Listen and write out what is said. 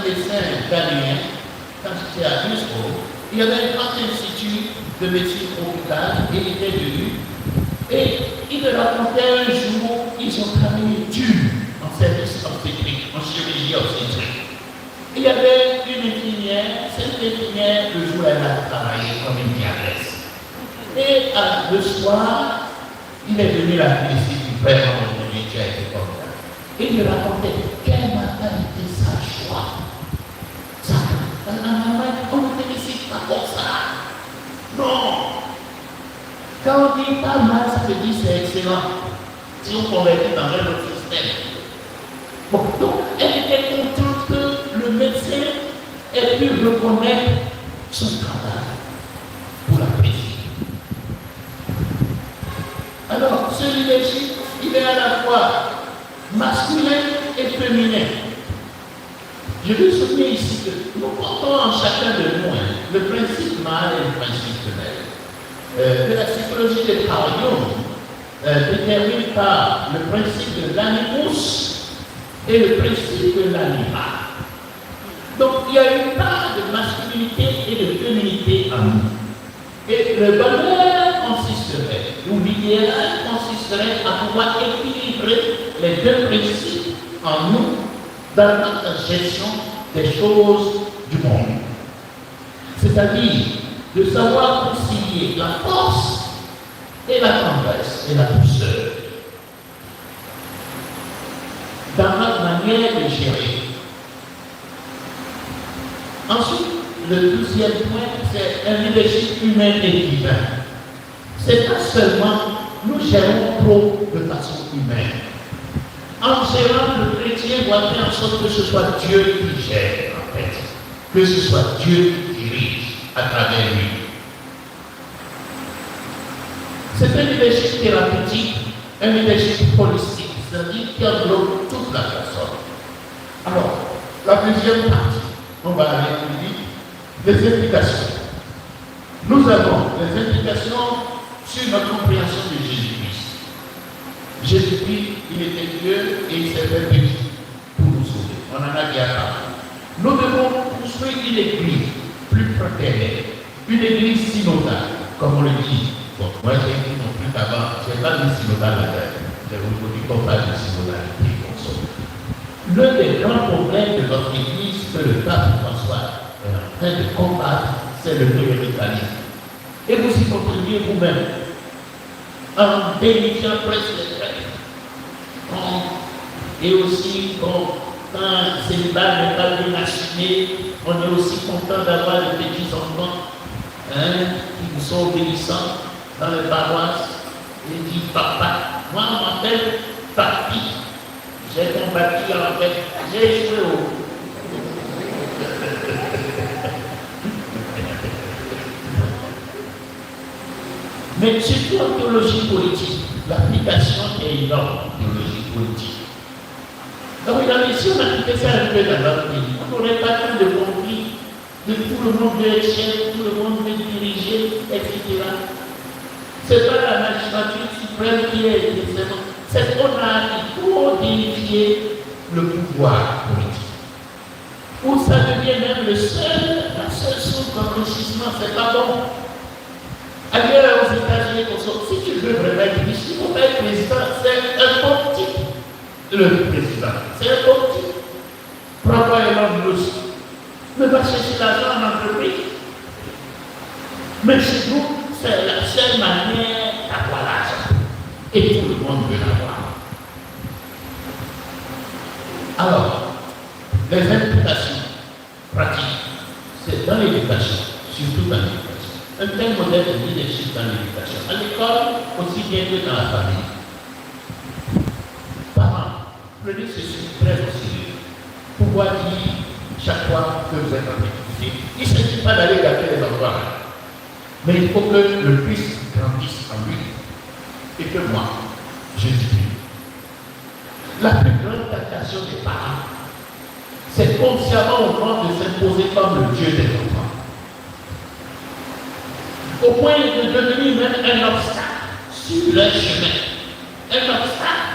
médecin ghanéen, quand j'étais à Cusco, il y avait un grand institut de médecine tropicale, et il était venu, et il me racontait un jour, ils ont travaillé dur en service obstétrique, en chirurgie obstétrique. Il y avait une infirmière, cette infirmière, le jour elle a travaillé comme une diablesse. Et le soir, il est venu la féliciter, vraiment, tu as été comme ça. Et il me racontait quelle matin était sa joie. Ça, on ne félicite pas pour ça. Non. Quand on dit pas mal, ça veut dire c'est excellent. Si on convertit dans un autre système. Bon, donc, elle était contente que le médecin ait pu reconnaître son travail pour l'apprécier. Alors, ce leadership, il est à la fois masculin et féminin. Je veux souligner ici que nous portons en chacun de nous le principe mâle et le principe femelle. Que la psychologie de Carl Jung détermine par le principe de l'animus et le principe de l'animal. Donc il y a une part de masculinité et de féminité en nous. Et le bonheur consisterait, ou l'idéal consisterait à pouvoir équilibrer les deux principes en nous dans notre gestion des choses du monde. C'est-à-dire de savoir concilier la force et la tendresse et la douceur dans notre manière de gérer. Ensuite, le 12e point, c'est un leadership humain et divin. C'est pas seulement nous gérons trop de façon humaine. En gérant, le chrétien doit faire en sorte que ce soit Dieu qui gère, en fait. Que ce soit Dieu qui dirige à travers lui. C'est un leadership thérapeutique, un leadership holistique, c'est-à-dire qui englobe toute la personne. Alors, la deuxième partie, on va aller plus vite, les implications. Nous avons les implications sur notre compréhension de Jésus-Christ. Jésus-Christ, il était Dieu et il s'est fait petit pour nous sauver. On en a bien parlé. Nous devons construire une église plus fraternelle, une église synodale, comme on le dit. Bon, moi j'ai dit non plus qu'avant, je n'ai pas dit synodale à terre. J'ai reconnu qu'on parle de synodalité. L'un des grands problèmes de notre église que le pape François est en train de combattre, c'est le cléricalisme. Et vous y contribuez vous-même en dénigrant presque les prêtres. Et aussi, quand le célibat n'est pas bien assumé, on est aussi content d'avoir des petits enfants qui vous sont obéissants dans les paroisses et qui papa. Moi, on m'appelle papi. J'ai combattu en fait, j'ai échoué au. Mais surtout en théologie politique, l'application est énorme en théologie politique. Donc, si on appliquait ça un peu dans notre pays, on n'aurait pas tant de conflits, de tout le monde veut être chef, tout le monde veut diriger, etc. Ce n'est pas la magistrature suprême qui est nécessairement. C'est qu'on a codifié le pouvoir politique. Où ça devient même la seule source d'enrichissement, c'est pas bon. Ailleurs aux États-Unis, si tu veux vraiment être riche, il faut pas être président, c'est un bon type. Le président, c'est un bon type. Pourquoi Elon Musk ne va chercher l'argent en entreprise? Mais chez nous, c'est la seule manière d'avoir l'argent. Et tout le monde veut l'avoir. Alors, les implications pratiques, c'est dans l'éducation, surtout dans l'éducation. Un tel modèle de leadership dans l'éducation. À l'école, aussi bien que dans la famille. Parents, prenez ceci très au sérieux. Pouvoir dire chaque fois que vous êtes en difficulté, il ne s'agit pas d'aller gâter les enfants. Mais il faut que le Christ grandisse en lui. Et que moi, je dis, la plus grande tentation des parents, c'est consciemment au monde de s'imposer comme le Dieu des enfants. Au point de devenir même un obstacle sur leur chemin. Un obstacle